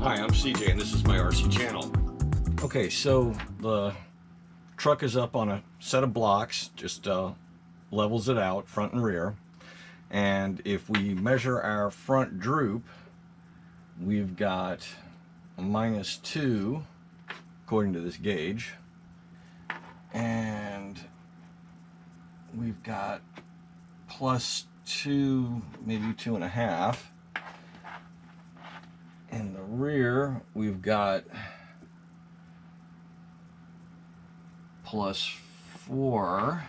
Hi, I'm CJ and this is my RC channel. Okay, so the truck is up on a set of blocks, just levels it out, front and rear. And if we measure our front droop, we've got a -2 according to this gauge. And we've got +2, maybe 2.5. In the rear, we've got +4,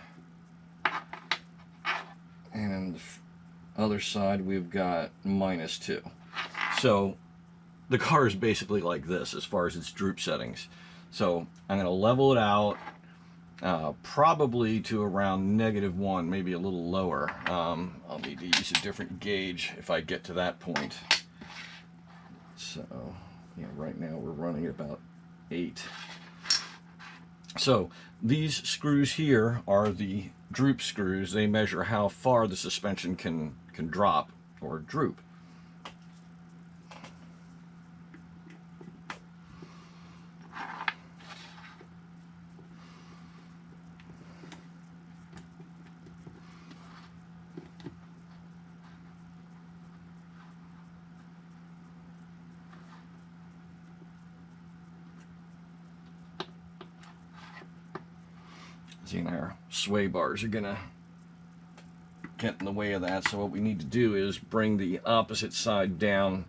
and on the other side we've got -2. So the car is basically like this as far as its droop settings. So I'm going to level it out probably to around -1, maybe a little lower. I'll need to use a different gauge if I get to that point. So yeah, right now we're running about 8. So these screws here are the droop screws. They measure how far the suspension can drop or droop. See, our sway bars are gonna get in the way of that, so what we need to do is bring the opposite side down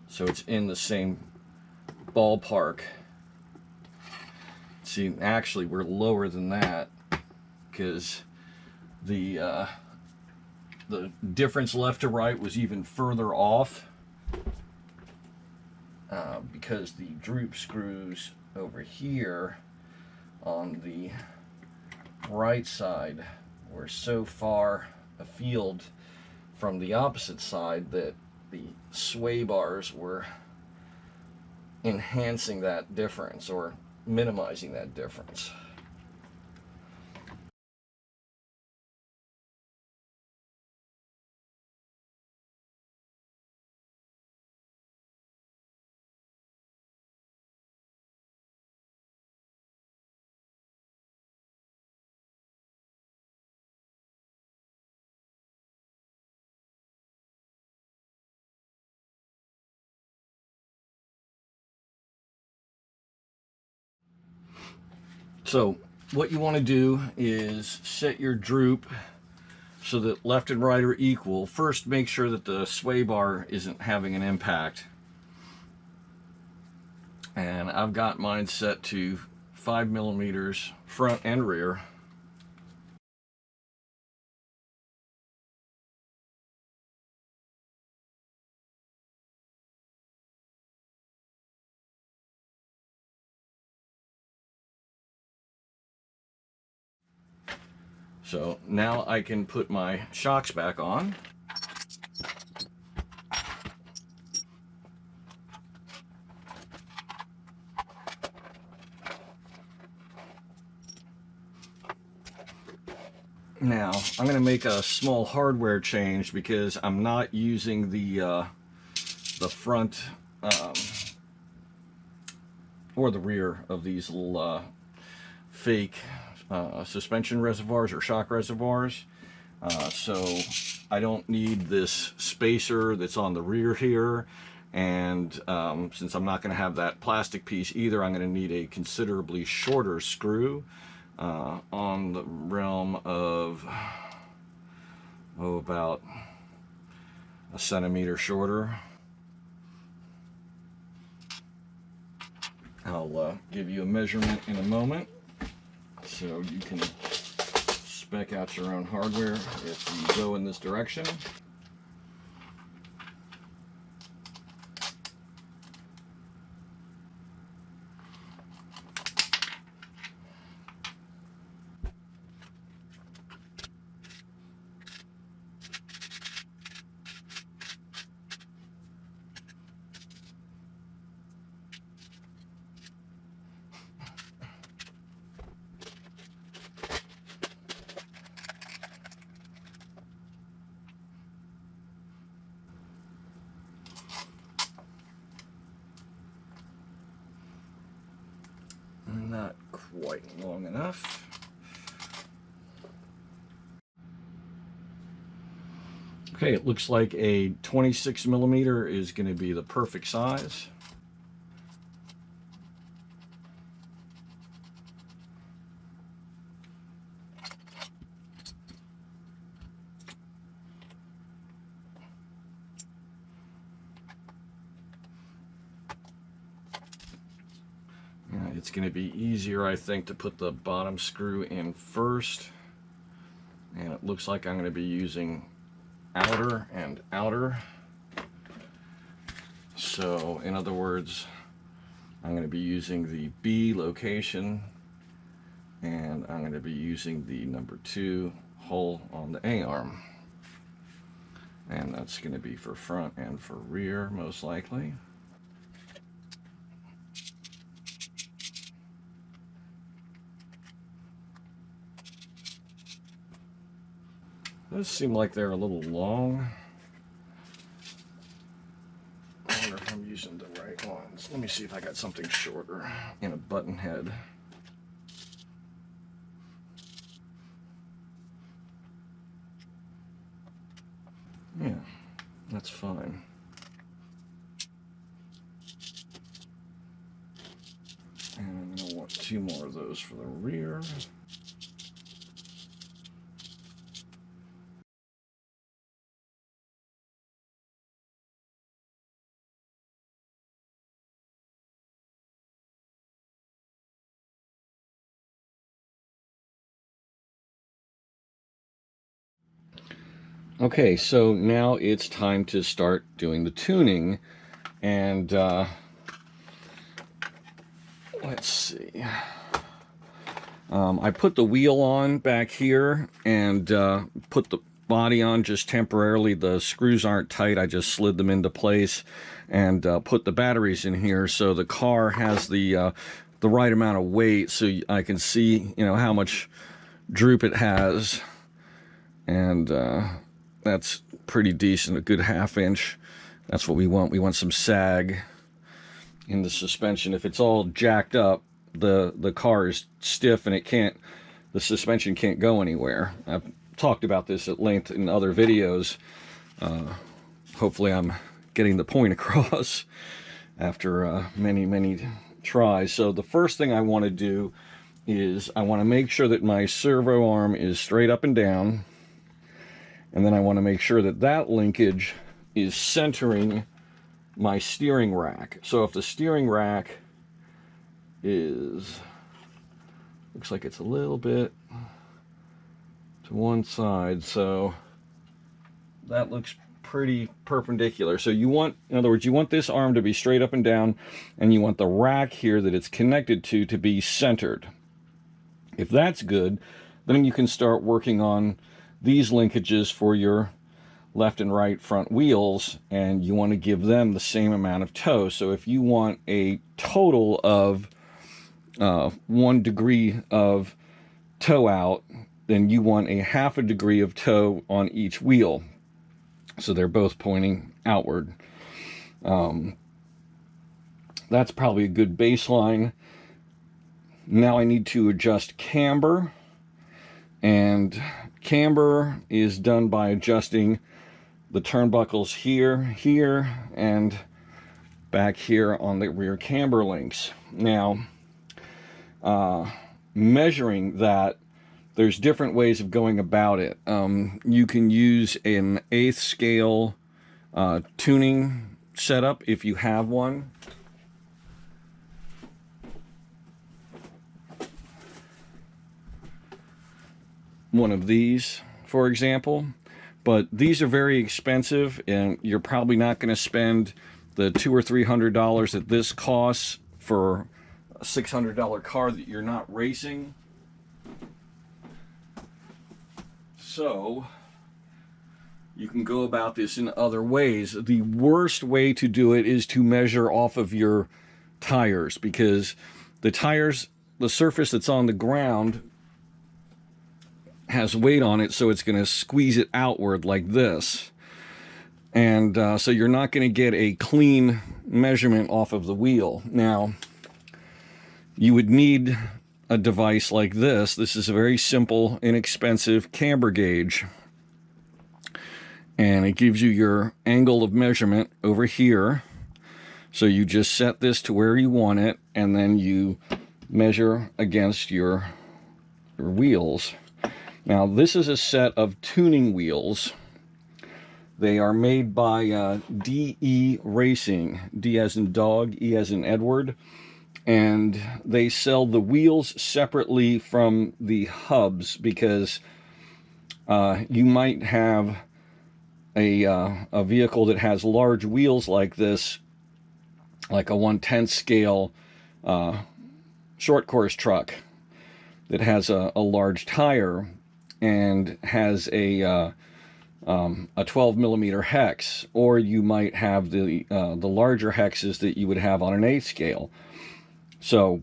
so it's in the same ballpark. See, actually we're lower than that because the difference left to right was even further off because the droop screws over here on the right side were so far afield from the opposite side that the sway bars were enhancing that difference or minimizing that difference. So what you want to do is set your droop so that left and right are equal. First, make sure that the sway bar isn't having an impact. And I've got mine set to 5mm front and rear. So now I can put my shocks back on. Now I'm going to make a small hardware change because I'm not using the front or the rear of these little fake suspension reservoirs or shock reservoirs. So I don't need this spacer that's on the rear here, and since I'm not going to have that plastic piece either, I'm going to need a considerably shorter screw on the realm of about 1 centimeter shorter. I'll give you a measurement in a moment so you can spec out your own hardware if you go in this direction. quite long enough. Okay, it looks like a 26 millimeter is going to be the perfect size. It's going to be easier, I think, to put the bottom screw in first. And it looks like I'm going to be using outer and outer. So, in other words, I'm going to be using the B location, and I'm going to be using the number 2 hole on the A arm. And that's going to be for front and for rear, most likely. Those seem like they're a little long. I wonder if I'm using the right ones. Let me see if I got something shorter in a button head. Yeah, that's fine. And I'm going to want 2 more of those for the rear. Okay, so now it's time to start doing the tuning, and let's see. I put the wheel on back here and put the body on just temporarily. The screws aren't tight. I just slid them into place and put the batteries in here so the car has the right amount of weight, so I can see, you know, how much droop it has, and that's pretty decent, a good 1/2 inch. That's what we want. We want some sag in the suspension. If it's all jacked up, the car is stiff and the suspension can't go anywhere. I've talked about this at length in other videos. Hopefully I'm getting the point across after many tries. So the first thing I want to do is I want to make sure that my servo arm is straight up and down. And then I want to make sure that that linkage is centering my steering rack. So if the steering rack looks like it's a little bit to one side, so that looks pretty perpendicular. So you want, in other words, you want this arm to be straight up and down, and you want the rack here that it's connected to be centered. If that's good, then you can start working on these linkages for your left and right front wheels, and you want to give them the same amount of toe. So if you want a total of 1 degree of toe out, then you want a 1/2 degree of toe on each wheel, so they're both pointing outward. That's probably a good baseline. Now I need to adjust camber, and camber is done by adjusting the turnbuckles here, and back here on the rear camber links. Now, measuring that, there's different ways of going about it. You can use an 1/8 scale tuning setup if you have one. One of these, for example, but these are very expensive, and you're probably not going to spend the $200 or $300 that this costs for a $600 car that you're not racing. So you can go about this in other ways. The worst way to do it is to measure off of your tires, because the tires, the surface that's on the ground has weight on it, so it's going to squeeze it outward like this, and so you're not going to get a clean measurement off of the wheel. Now, you would need a device like this, this is a very simple, inexpensive camber gauge. And it gives you your angle of measurement over here. So you just set this to where you want it, and then you measure against your wheels. Now, this is a set of tuning wheels. They are made by ZD Racing, D as in dog, E as in Edward. And they sell the wheels separately from the hubs, because you might have a vehicle that has large wheels like this, like a 1/10 scale short course truck that has a large tire and has a 12 millimeter hex, or you might have the larger hexes that you would have on an 8 scale. So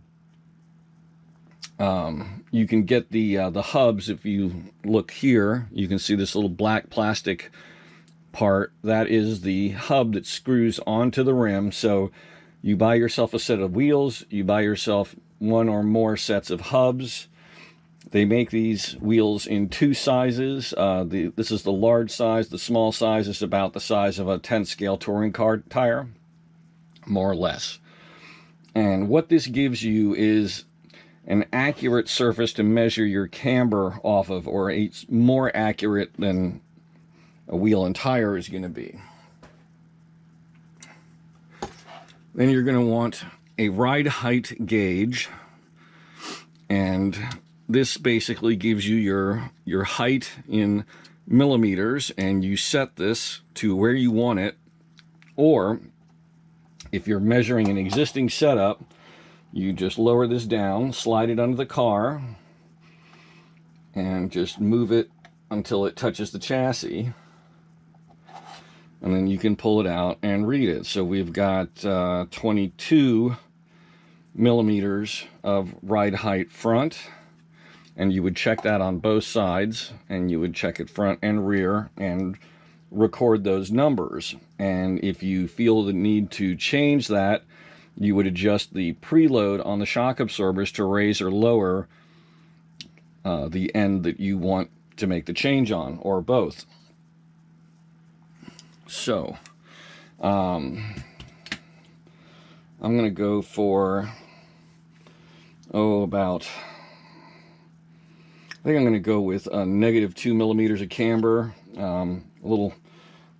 you can get the hubs. If you look here, you can see this little black plastic part. That is the hub that screws onto the rim. So you buy yourself a set of wheels, you buy yourself one or more sets of hubs. They make these wheels in 2 sizes. This is the large size. The small size is about the size of a 10 scale touring car tire, more or less. And what this gives you is an accurate surface to measure your camber off of, or it's more accurate than a wheel and tire is going to be. Then you're going to want a ride height gauge, and this basically gives you your height in millimeters, and you set this to where you want it. Or if you're measuring an existing setup, you just lower this down, slide it under the car, and just move it until it touches the chassis. And then you can pull it out and read it. So we've got 22 millimeters of ride height front, and you would check that on both sides, and you would check it front and rear and record those numbers. And if you feel the need to change that, you would adjust the preload on the shock absorbers to raise or lower the end that you want to make the change on, or both. So, I'm going to go for, I think I'm going to go with a -2 millimeters of camber. A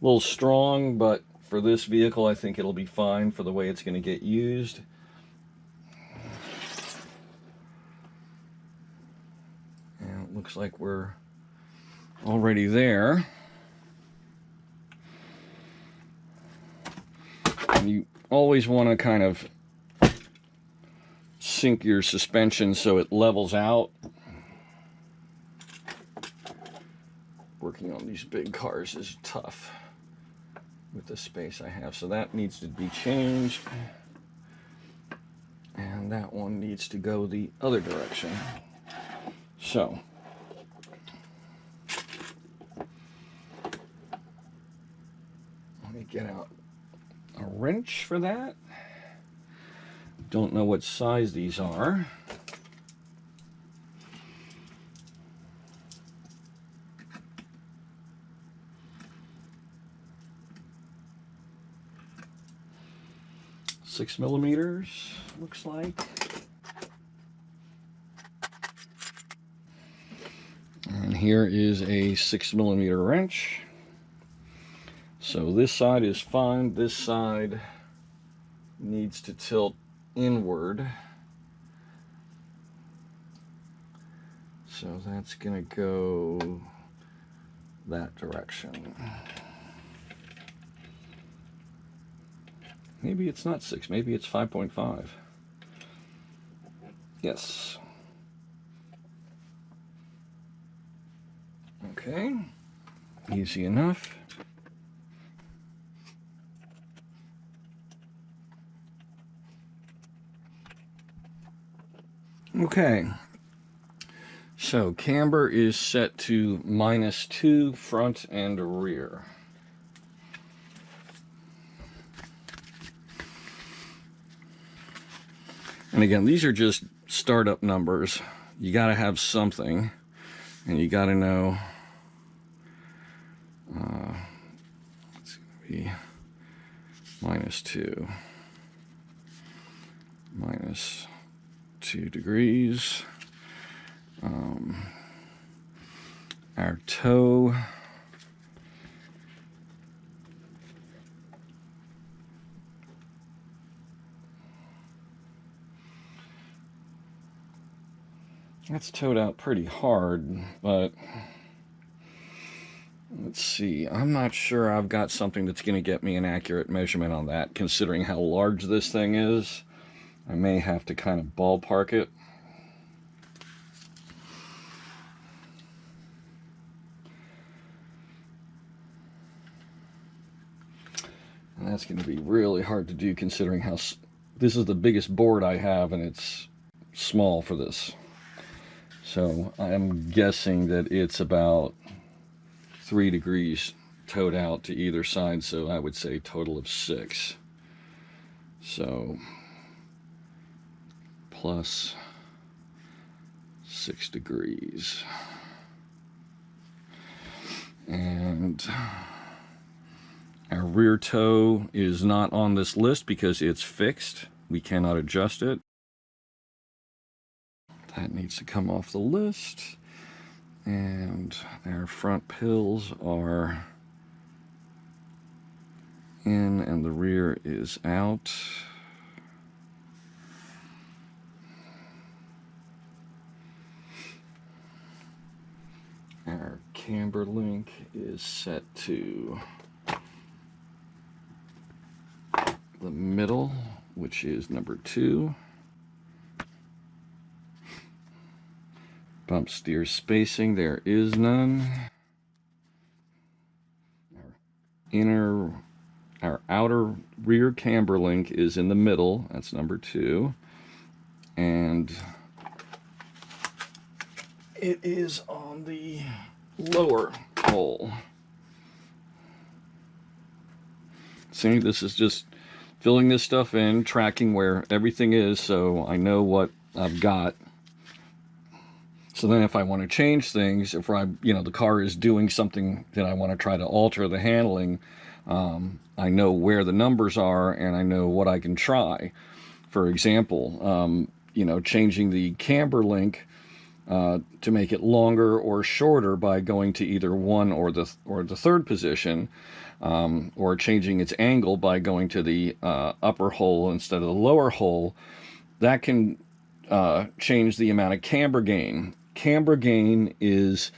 little strong, but for this vehicle, I think it'll be fine for the way it's going to get used. And it looks like we're already there. And you always want to kind of sink your suspension so it levels out. Working on these big cars is tough with the space I have, so that needs to be changed, and that one needs to go the other direction. So let me get out a wrench for that. Don't know what size these are. Six millimeters, looks like. And here is a 6 millimeter wrench. So this side is fine. This side needs to tilt inward. So that's gonna go that direction. Maybe it's not 6, maybe it's 5.5. Yes. Okay, easy enough. Okay, so camber is set to -2 front and rear. And again, these are just startup numbers. You got to have something, and you got to know it's going to be -2, -2 degrees. Our toe, that's towed out pretty hard, but let's see. I'm not sure I've got something that's going to get me an accurate measurement on that, considering how large this thing is. I may have to kind of ballpark it. And that's going to be really hard to do, considering how this is the biggest board I have, and it's small for this. So I'm guessing that it's about 3 degrees towed out to either side, so I would say total of 6. So plus 6 degrees. And our rear toe is not on this list because it's fixed. We cannot adjust it. That needs to come off the list. And our front pills are in and the rear is out. Our camber link is set to the middle, which is number 2. Bump steer spacing, there is none. Our outer rear camber link is in the middle, that's number 2. And it is on the lower hole. See, this is just filling this stuff in, tracking where everything is, so I know what I've got. So then if I want to change things, if the car is doing something that I want to try to alter the handling, I know where the numbers are and I know what I can try. For example, changing the camber link to make it longer or shorter by going to either 1 or the 3rd position, or changing its angle by going to the upper hole instead of the lower hole, that can change the amount of camber gain. Camber gain is,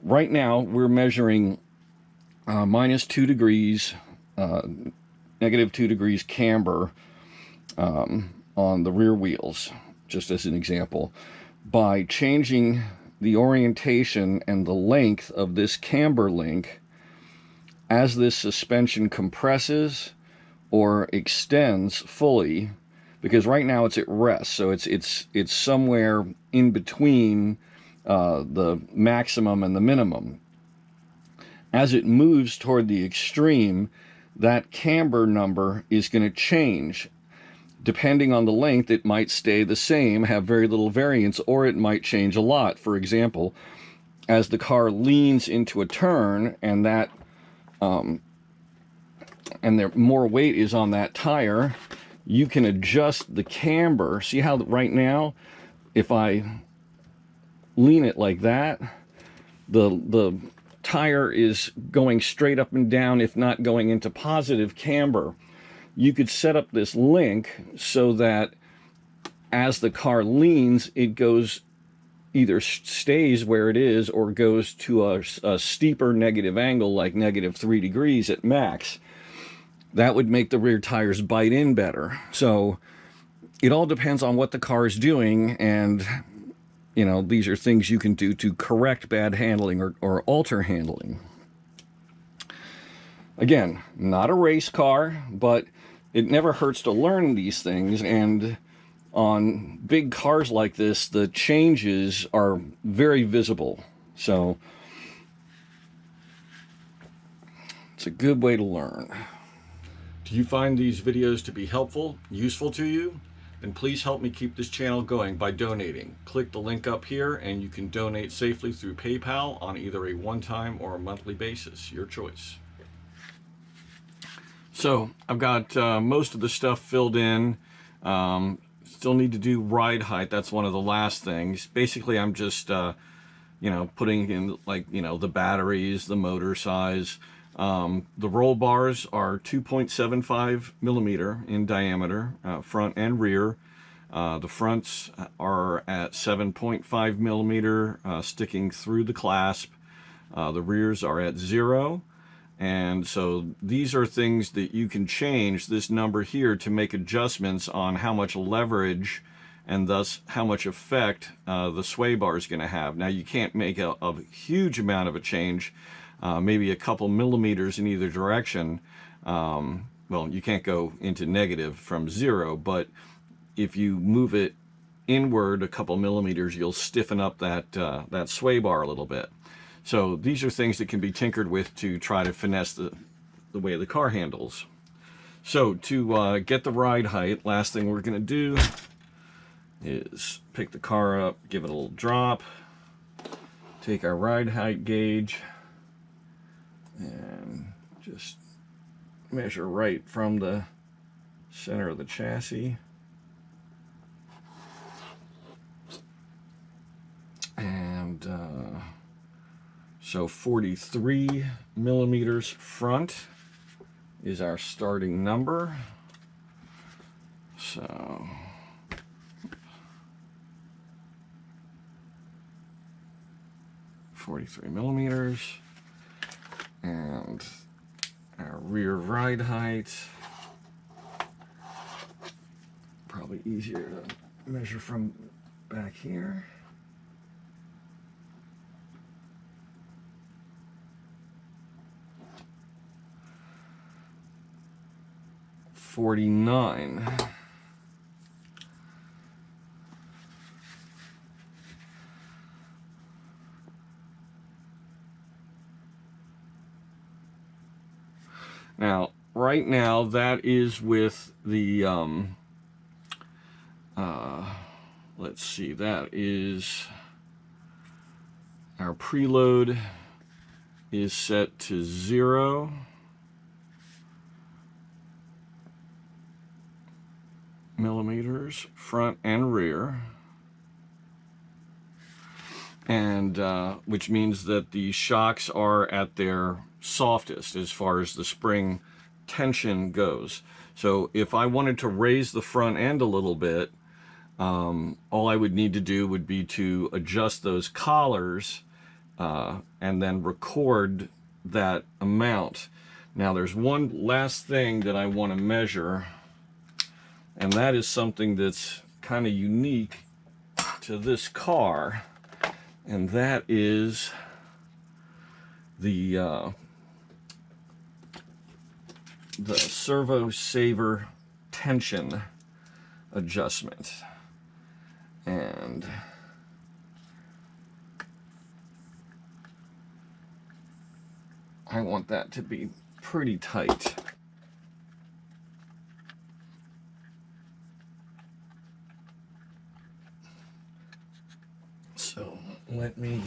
right now we're measuring -2 degrees, -2 degrees camber on the rear wheels, just as an example. By changing the orientation and the length of this camber link, as this suspension compresses or extends fully, because right now it's at rest, so it's somewhere in between the maximum and the minimum. As it moves toward the extreme, that camber number is going to change. Depending on the length, it might stay the same, have very little variance, or it might change a lot. For example, as the car leans into a turn and that more weight is on that tire, you can adjust the camber. See how right now, if I lean it like that, the tire is going straight up and down, if not going into positive camber. You could set up this link so that as the car leans, it goes, either stays where it is or goes to a steeper negative angle, like -3 degrees at max. That would make the rear tires bite in better. So it all depends on what the car is doing, and these are things you can do to correct bad handling or alter handling. Again, not a race car, but it never hurts to learn these things, and on big cars like this, the changes are very visible. So it's a good way to learn. Do you find these videos to be helpful, useful to you? And please help me keep this channel going by donating. Click the link up here and you can donate safely through PayPal on either a one-time or a monthly basis, your choice. So I've got most of the stuff filled in. Still need to do ride height. That's one of the last things. Basically, I'm just you know, putting in, like, you know, the batteries, the motor size. The roll bars are 2.75 millimeter in diameter, front and rear. The fronts are at 7.5 millimeter, sticking through the clasp. The rears are at 0. And so these are things that you can change this number here to make adjustments on how much leverage and thus how much effect the sway bar is going to have. Now, you can't make a huge amount of a change, maybe a couple millimeters in either direction. Well, you can't go into negative from 0, but if you move it inward a couple millimeters, you'll stiffen up that sway bar a little bit. So these are things that can be tinkered with to try to finesse the way the car handles. So to get the ride height, last thing we're going to do is pick the car up, give it a little drop, take our ride height gauge, and just measure right from the center of the chassis. And so 43 millimeters front is our starting number. So 43 millimeters, and our rear ride height, probably easier to measure from back here. .49. Now, right now, that is with the, let's see, that is, our preload is set to 0. Millimeters, front and rear. And, which means that the shocks are at their softest as far as the spring tension goes. So if I wanted to raise the front end a little bit, all I would need to do would be to adjust those collars and then record that amount. Now there's one last thing that I want to measure, and that is something that's kind of unique to this car, and that is the servo saver tension adjustment. And I want that to be pretty tight. So let me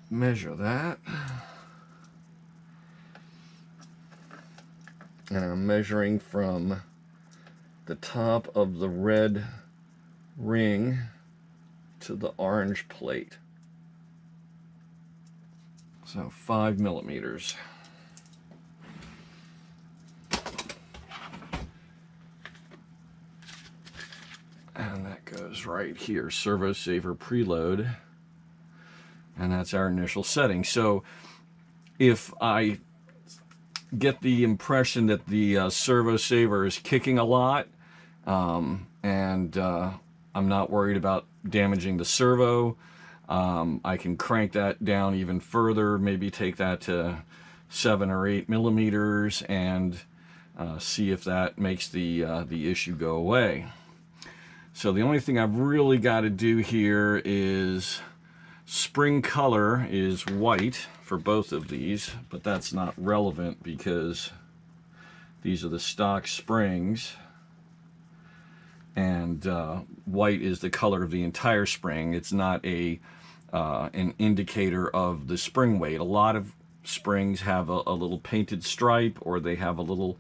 measure that. And I'm measuring from the top of the red ring to the orange plate. So 5 millimeters. And that goes right here, Servo Saver Preload. And that's our initial setting. So if I get the impression that the Servo Saver is kicking a lot, and I'm not worried about damaging the servo, I can crank that down even further, maybe take that to 7 or 8 millimeters and see if that makes the issue go away. So the only thing I've really got to do here is spring color is white for both of these, but that's not relevant because these are the stock springs. and white is the color of the entire spring. It's not an indicator of the spring weight. A lot of springs have a little painted stripe, or they have a little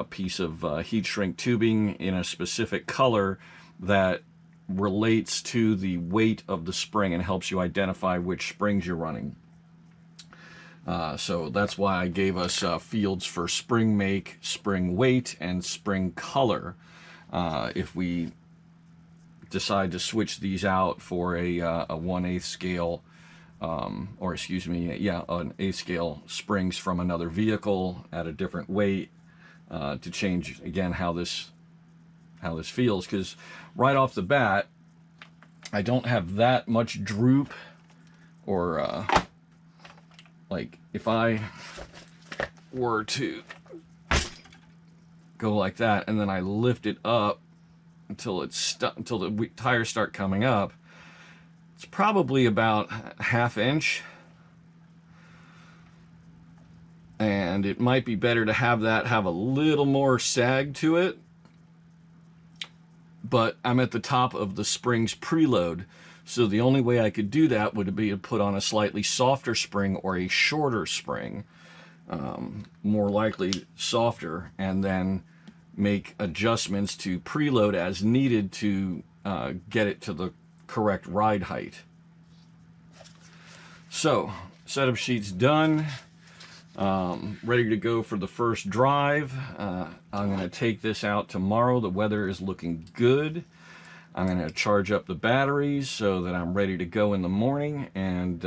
piece of heat shrink tubing in a specific color that relates to the weight of the spring and helps you identify which springs you're running. So that's why I gave us fields for spring make, spring weight, and spring color. If we decide to switch these out for a 1/8 scale, or excuse me, yeah, an 1/8 scale springs from another vehicle at a different weight, to change again how this feels, because right off the bat I don't have that much droop, or like if I were to go like that and then I lift it up until until the tires start coming up, it's probably about 1/2 inch. And it might be better to have that have a little more sag to it. But I'm at the top of the spring's preload, so the only way I could do that would be to put on a slightly softer spring or a shorter spring, more likely softer, and then make adjustments to preload as needed to get it to the correct ride height. So, setup sheet's done. Ready to go for the first drive. I'm going to take this out tomorrow. The weather is looking good. I'm going to charge up the batteries so that I'm ready to go in the morning. And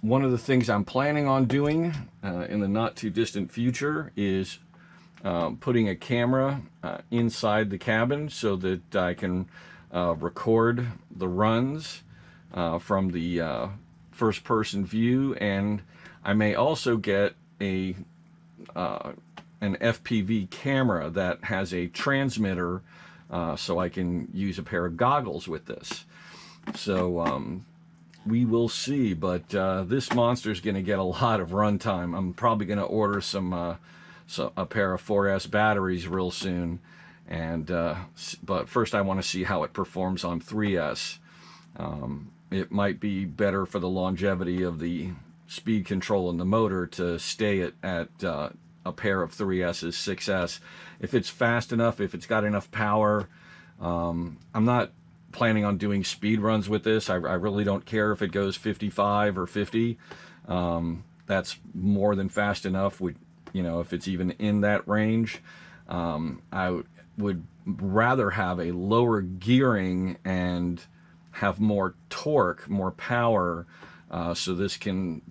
one of the things I'm planning on doing in the not too distant future is putting a camera inside the cabin so that I can record the runs from the first person view, and I may also get an FPV camera that has a transmitter, so I can use a pair of goggles with this. So we will see, but this monster is going to get a lot of runtime. I'm probably going to order a pair of 4S batteries real soon, and but first I want to see how it performs on 3S. It might be better for the longevity of the speed control in the motor to stay at a pair of 3S's 6S. If it's fast enough, if it's got enough power, I'm not planning on doing speed runs with this. I really don't care if it goes 55 or 50. That's more than fast enough. If it's even in that range. I would rather have a lower gearing and have more torque, more power, so this can,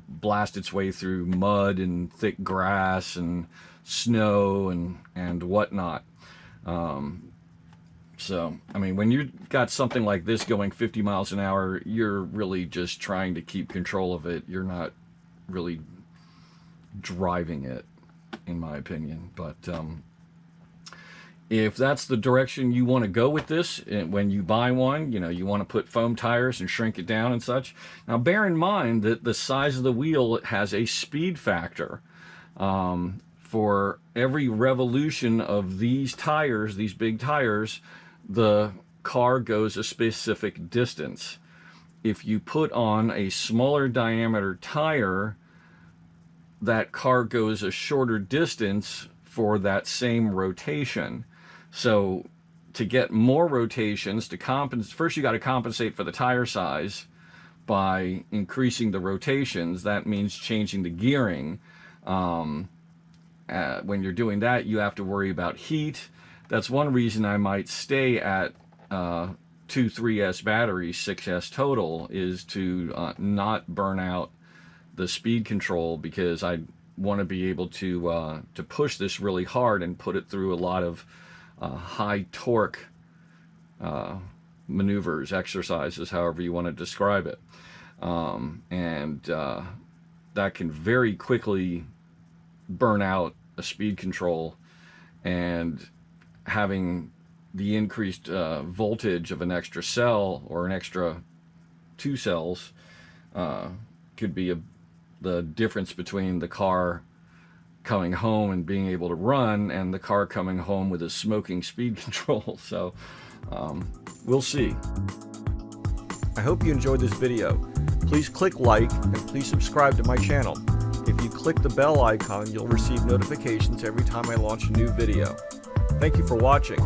blast its way through mud and thick grass and snow and whatnot. So, I mean, when you've got something like this going 50 miles an hour, you're really just trying to keep control of it. You're not really driving it, in my opinion. But if that's the direction you want to go with this, when you buy one, you want to put foam tires and shrink it down and such. Now, bear in mind that the size of the wheel has a speed factor. For every revolution of these tires, these big tires, the car goes a specific distance. If you put on a smaller diameter tire, that car goes a shorter distance for that same rotation. So to get more rotations, to compensate, first you got to compensate for the tire size by increasing the rotations. That means changing the gearing. When you're doing that, you have to worry about heat. That's one reason I might stay at 2 3S batteries, 6S total, is to not burn out the speed control, because I want to be able to push this really hard and put it through a lot of high torque maneuvers, exercises, however you want to describe it. That can very quickly burn out a speed control, and having the increased voltage of an extra cell or an extra 2 cells could be the difference between the car coming home and being able to run, and the car coming home with a smoking speed control. So we'll see. I hope you enjoyed this video. Please click like and please subscribe to my channel. If you click the bell icon, you'll receive notifications every time I launch a new video. Thank you for watching.